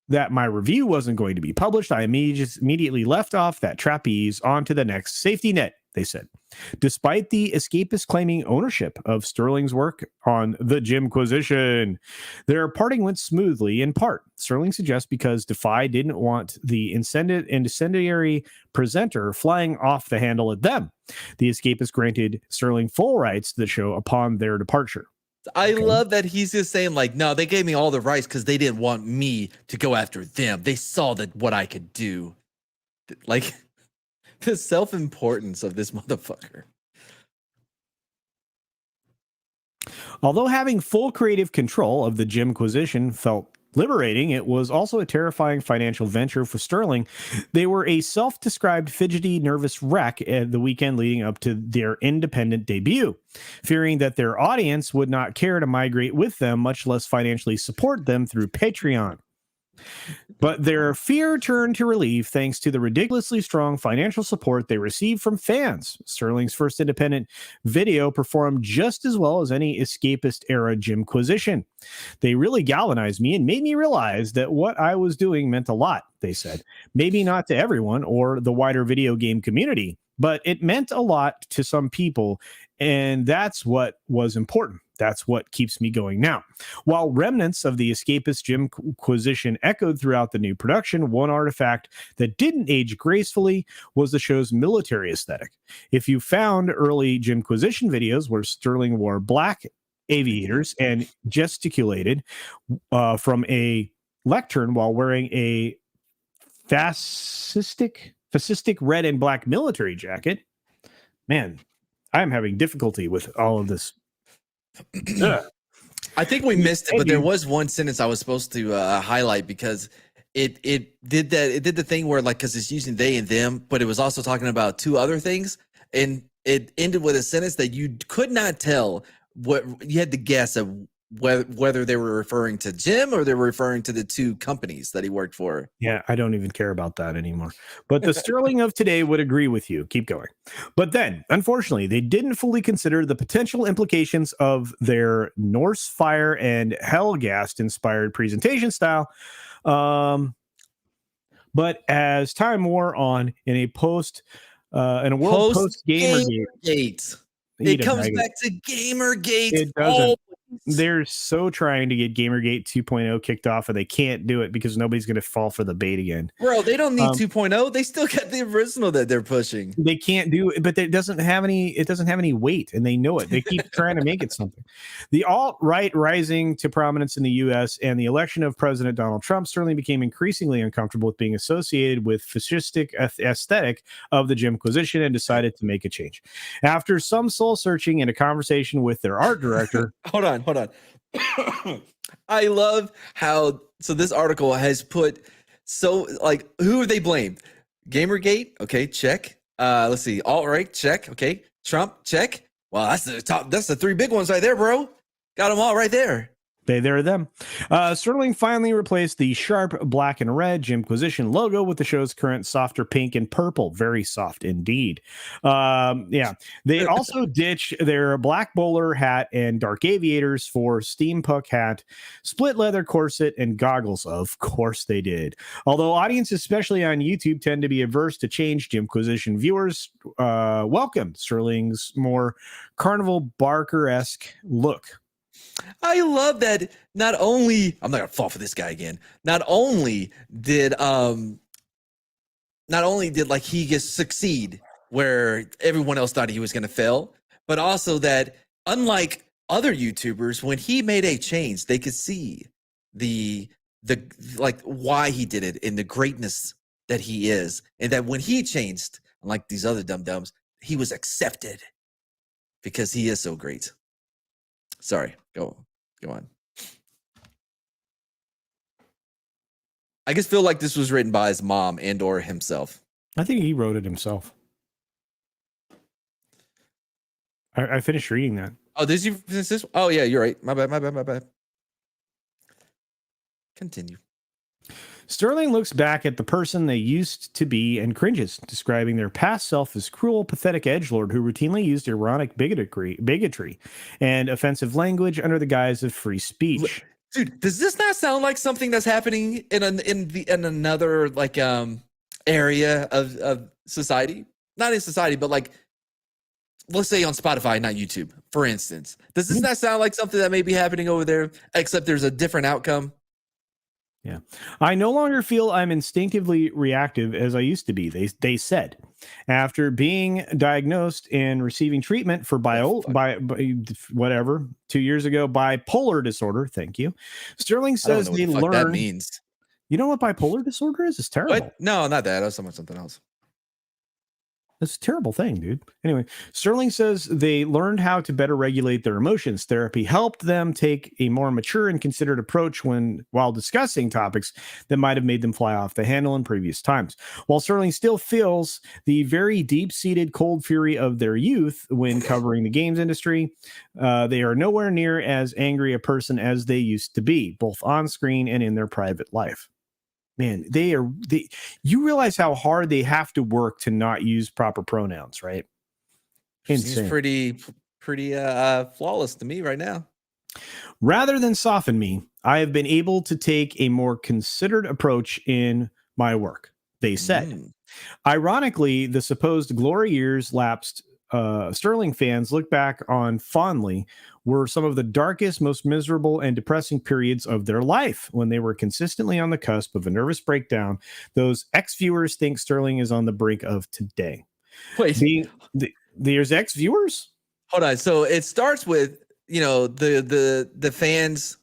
that my review wasn't going to be published, I immediately left off that trapeze onto the next safety net, they said. Despite the escapists claiming ownership of Sterling's work on the Jimquisition, their parting went smoothly in part. Sterling suggests because Defy didn't want the incendiary presenter flying off the handle at them. The escapists granted Sterling full rights to the show upon their departure. I love that he's just saying, like, no, they gave me all the rights because they didn't want me to go after them. They saw that what I could do. Like, the self-importance of this motherfucker. Although having full creative control of the Jimquisition felt liberating, it was also a terrifying financial venture for Sterling. They were a self-described fidgety, nervous wreck at the weekend leading up to their independent debut, fearing that their audience would not care to migrate with them, much less financially support them through Patreon. But their fear turned to relief thanks to the ridiculously strong financial support they received from fans. Sterling's first independent video performed just as well as any escapist-era Jimquisition. They really galvanized me and made me realize that what I was doing meant a lot, they said. Maybe not to everyone or the wider video game community, but it meant a lot to some people, and that's what was important. That's what keeps me going now. While remnants of the escapist Jimquisition echoed throughout the new production, one artifact that didn't age gracefully was the show's military aesthetic. If you found early Jimquisition videos where Sterling wore black aviators and gesticulated from a lectern while wearing a fascistic red and black military jacket, man, I'm having difficulty with all of this. I think we missed it, but there was one sentence I was supposed to highlight because it did the thing where, like, because it's using they and them, but it was also talking about two other things, and it ended with a sentence that you could not tell what you had to guess of whether they were referring to Jim or they were referring to the two companies that he worked for. Yeah, I don't even care about that anymore. But the Sterling of today would agree with you. Keep going. But then, unfortunately, they didn't fully consider the potential implications of their Norse fire and Hellgast inspired presentation style. But as time wore on in a world post Gamergate, it comes back to Gamergate. It doesn't. They're so trying to get Gamergate 2.0 kicked off, and they can't do it because nobody's going to fall for the bait again. Bro, they don't need 2.0. They still got the original that they're pushing. They can't do it, but it doesn't have any weight, and they know it. They keep trying to make it something. The alt-right rising to prominence in the U.S. and the election of President Donald Trump certainly became increasingly uncomfortable with being associated with fascistic aesthetic of the Jimquisition and decided to make a change. After some soul searching and a conversation with their art director, hold on. I love how this article has put who have they blamed? Gamergate, okay, check. Let's see, alt-right, check, okay. Trump, check. Well, that's the three big ones right there, bro. Got them all right there. They're them. Sterling finally replaced the sharp black and red Jimquisition logo with the show's current softer pink and purple. Very soft indeed. They also ditched their black bowler hat and dark aviators for steampunk hat, split leather corset, and goggles. Of course they did. Although audiences, especially on YouTube, tend to be averse to change, Jimquisition viewers welcomed Sterling's more Carnival Barker-esque look. I love that. Not only I'm not gonna fall for this guy again. Not only did like he just succeed where everyone else thought he was gonna fail, but also that unlike other YouTubers, when he made a change, they could see the like why he did it and the greatness that he is, and that when he changed, unlike these other dum-dums, he was accepted because he is so great. Sorry, go on. I just feel like this was written by his mom and or himself. I think he wrote it himself. I finished reading that. Oh, did you finish this? Oh yeah, you're right. My bad. Continue. Sterling looks back at the person they used to be and cringes, describing their past self as cruel, pathetic edgelord who routinely used ironic bigotry and offensive language under the guise of free speech. Dude, does this not sound like something that's happening in another like area of society? Not in society, but like let's say on Spotify, not YouTube, for instance. Does this not sound like something that may be happening over there, except there's a different outcome? Yeah. I no longer feel I'm instinctively reactive as I used to be, they said. After being diagnosed and receiving treatment for whatever 2 years ago, bipolar disorder. Thank you. Sterling says they learned that means. You know what bipolar disorder is? It's terrible. What? No, not that. I was talking about something else. It's a terrible thing, dude. Anyway, Sterling says they learned how to better regulate their emotions. Therapy helped them take a more mature and considered approach while discussing topics that might have made them fly off the handle in previous times. While Sterling still feels the very deep-seated cold fury of their youth when covering the games industry, they are nowhere near as angry a person as they used to be, both on screen and in their private life. Man, you realize how hard they have to work to not use proper pronouns, right? Seems pretty flawless to me right now. Rather than soften me, I have been able to take a more considered approach in my work, they said. Ironically, the supposed glory years lapsed Sterling fans look back on fondly were some of the darkest, most miserable and depressing periods of their life when they were consistently on the cusp of a nervous breakdown. Those ex-viewers think Sterling is on the brink of today. Wait, there's ex-viewers? Hold on. So it starts with, the fans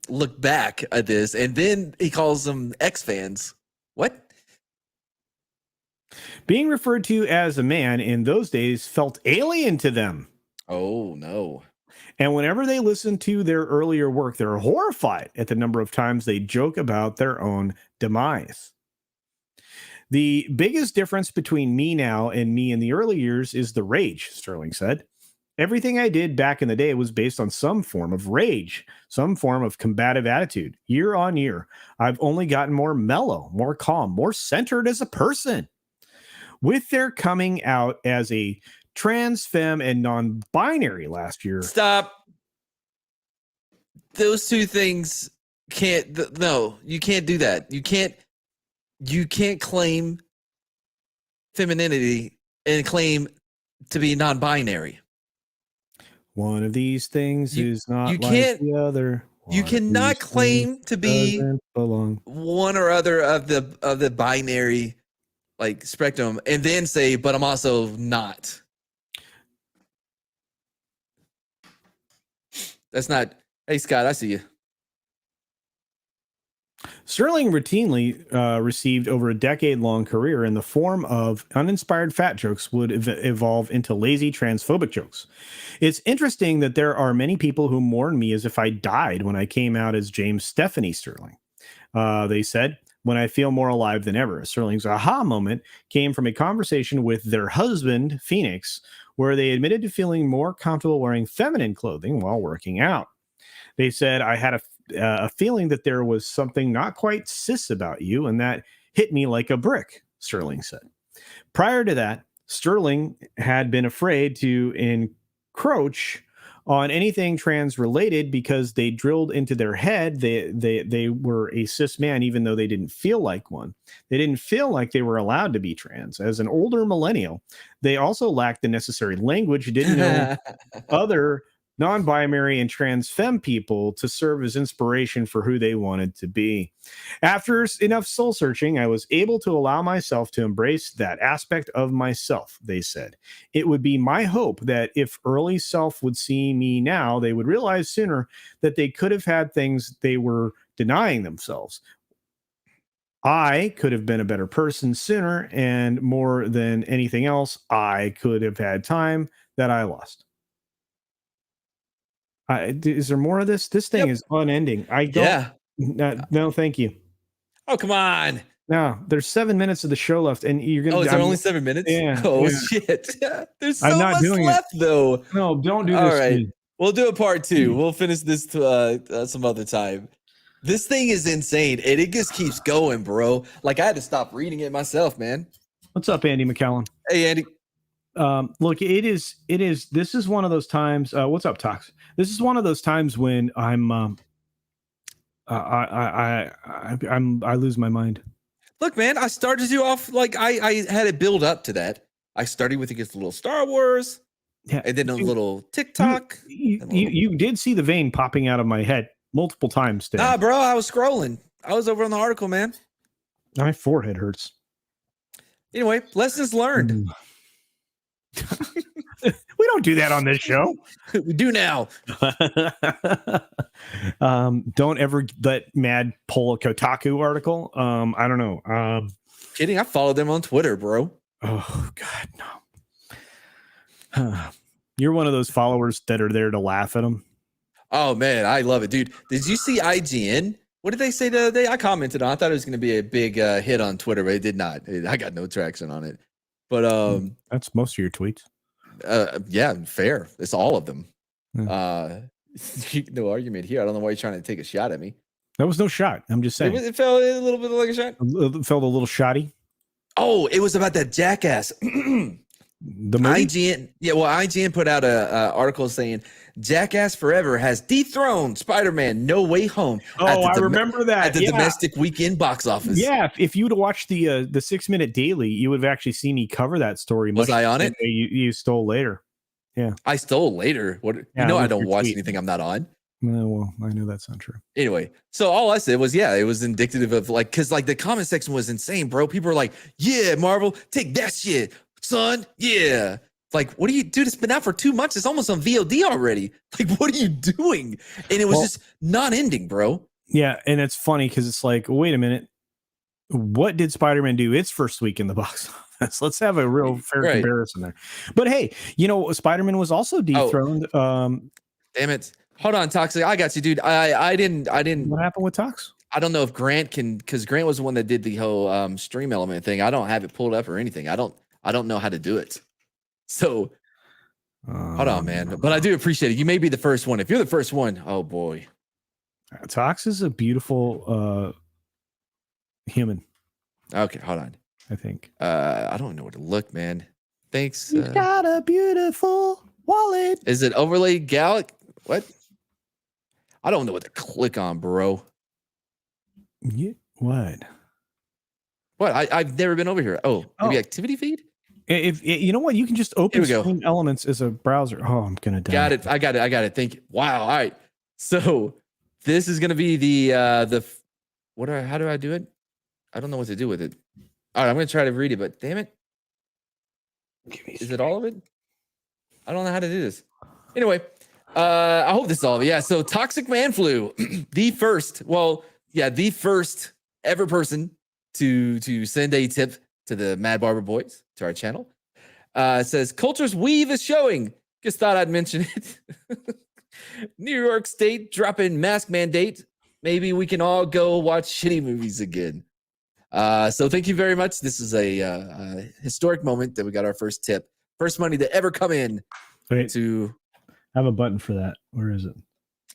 look back at this, and then he calls them ex-fans. What? Being referred to as a man in those days felt alien to them. Oh, no. And whenever they listen to their earlier work, they're horrified at the number of times they joke about their own demise. The biggest difference between me now and me in the early years is the rage, Sterling said. Everything I did back in the day was based on some form of rage, some form of combative attitude. Year on year, I've only gotten more mellow, more calm, more centered as a person. With their coming out as a trans, femme, and non-binary last year. Stop. Those two things can't. No, you can't do that. You can't claim femininity and claim to be non-binary. One of these things is not you like can't, the other. You cannot claim to be one or other of the binary spectrum and then say, but I'm also not. That's not. Hey, Scott, I see you. Sterling routinely received over a decade-long career in the form of uninspired fat jokes would evolve into lazy transphobic jokes. It's interesting that there are many people who mourn me as if I died when I came out as James Stephanie Sterling. They said, when I feel more alive than ever. Sterling's aha moment came from a conversation with their husband, Phoenix, where they admitted to feeling more comfortable wearing feminine clothing while working out. They said, I had a feeling that there was something not quite cis about you, and that hit me like a brick, Sterling said. Prior to that, Sterling had been afraid to encroach on anything trans related because they drilled into their head they were a cis man, even though they didn't feel like one. They didn't feel like they were allowed to be trans. As an older millennial, they also lacked the necessary language, didn't know other non-binary and trans femme people to serve as inspiration for who they wanted to be. After enough soul searching, I was able to allow myself to embrace that aspect of myself, they said. It would be my hope that if early self would see me now, they would realize sooner that they could have had things they were denying themselves. I could have been a better person sooner, and more than anything else, I could have had time that I lost. Is there more of this? This thing is unending. I don't. Yeah. No, thank you. Oh, come on. No, there's 7 minutes of the show left, and you're gonna. Oh, is there only 7 minutes? Yeah. Oh shit. There's so much left, though. No, don't do this. All right, we'll do a part 2. We'll finish this some other time. This thing is insane, and it just keeps going, bro. I had to stop reading it myself, man. What's up, Andy McCallum? Hey, Andy. Look, this is one of those times. What's up, Tox? This is one of those times when I lose my mind. Look, man, I started you off I had it build up to that. I started with a little Star Wars. Yeah, and then a little TikTok. You did see the vein popping out of my head multiple times today. Nah, bro, I was scrolling. I was over on the article, man. My forehead hurts. Anyway, lessons learned. We don't do that on this show. We do now. Don't ever let Mad pull a Kotaku article. I don't know. Kidding. I followed them on Twitter, bro. Oh God, no. You're one of those followers that are there to laugh at them. Oh man, I love it, dude. Did you see IGN? What did they say the other day? I commented on. I thought it was going to be a big hit on Twitter, but it did not. I got no traction on it. But that's most of your tweets. Yeah, fair. It's all of them. Yeah. No argument here. I don't know why you're trying to take a shot at me. That was no shot. I'm just saying. It felt a little bit like a shot. It felt a little shoddy. Oh, it was about that jackass. The movie? IGN, yeah. Well, IGN put out a article saying Jackass Forever has dethroned Spider-Man: No Way Home. Oh, I remember that at the domestic weekend box office. Yeah, if you'd watched the 6 Minute Daily, you would have actually seen me cover that story. Was I on it? You stole later. Yeah, I stole later. What? Yeah, I don't watch anything I'm not on. Well, I know that's not true. Anyway, so all I said was, yeah, it was indicative of because the comment section was insane, bro. People were like, "Yeah, Marvel, take that shit, son." Yeah. Like, what do you do? It's been out for 2 months. It's almost on VOD already. Like, what are you doing? And it was just non-ending, bro. Yeah, and it's funny because it's like, wait a minute, what did Spider-Man do its first week in the box office? Let's have a real fair comparison there. But hey, Spider-Man was also dethroned. Damn it! Hold on, Toxic. I got you, dude. I didn't. What happened with Tox? I don't know if Grant can, because Grant was the one that did the whole stream element thing. I don't have it pulled up or anything. I don't know how to do it. So hold on, man. But I do appreciate it. You may be the first one. If you're the first one, oh boy. Tox is a beautiful human. Okay, hold on. I think. I don't know where to look, man. Thanks. He's got a beautiful wallet. Is it overlay Gallic? What? I don't know what to click on, bro. Yeah, what? What? I've never been over here. Oh, maybe activity feed? If you know what, you can just open Stream Elements as a browser. Oh, I'm gonna die. Got it. I got it. Thank you. Wow. All right. So this is gonna be the how do I do it? I don't know what to do with it. All right, I'm gonna try to read it, but damn it. Is it all of it? I don't know how to do this. Anyway, I hope this is all of it. Yeah. So Toxic Man Flu, the first ever person to send a tip to the Mad Barber Boys, to our channel. Says Culture's Weave is showing. Just thought I'd mention it. New York State dropping mask mandate. Maybe we can all go watch shitty movies again. So thank you very much. This is a historic moment that we got our first tip. First money to ever come in. To I have a button for that. Where is it?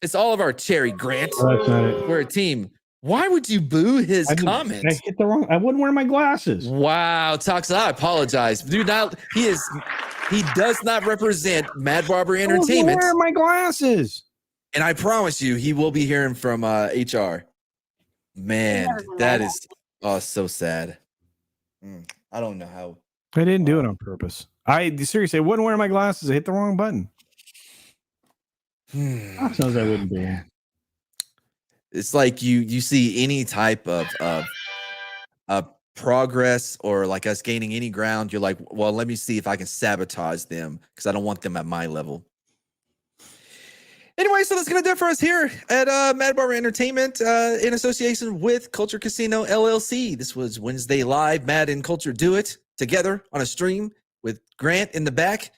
It's all of our cherry, Grant. Oh, that's not it. We're a team. Why would you boo his comment? I hit the wrong. I wouldn't wear my glasses. Wow, Tox, I apologize. Dude, he does not represent Mad Barber Entertainment. I wear my glasses. And I promise you, he will be hearing from HR. Man, that is so sad. I don't know how. I didn't do it on purpose. I seriously, I wouldn't wear my glasses. I hit the wrong button. Sounds I wouldn't be. It's like you see any type of progress or like us gaining any ground, you're like, well, let me see if I can sabotage them because I don't want them at my level. Anyway, so that's gonna do it for us here at Mad Barber Entertainment in association with Culture Casino LLC. This was Wednesday Live. Mad and Culture do it together on a stream with Grant in the back,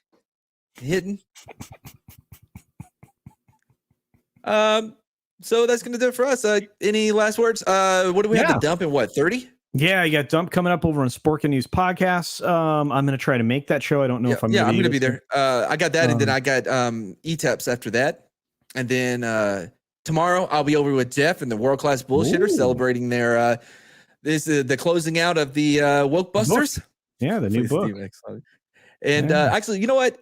hidden. So that's going to do it for us. Any last words? What do we have to dump in 30? Yeah, you got Dump coming up over on Sporkin News Podcasts. I'm going to try to make that show. I don't know if I'm going to be there. I got that, and then I got ETAPS after that. And then tomorrow I'll be over with Jeff and the World Class Bullshitter celebrating their this is the closing out of the Woke Busters. Yeah, the new book. And actually, you know what?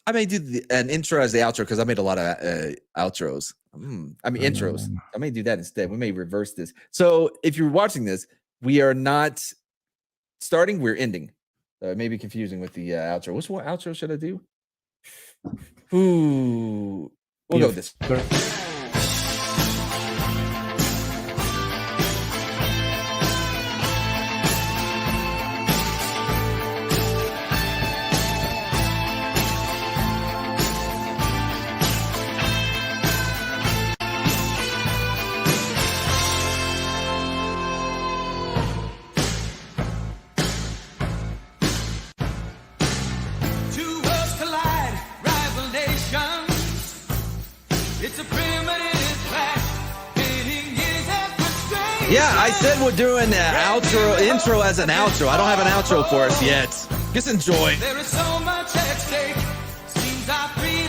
I may do an intro as the outro because I made a lot of outros. Intros. I may do that instead. We may reverse this. So if you're watching this, we are not starting, we're ending. It may be confusing with the outro. What outro should I do? Ooh. We'll go with this. Yeah, I said we're doing the intro as an outro. I don't have an outro for us yet. Just enjoy. There is so much at stake. Seems I feel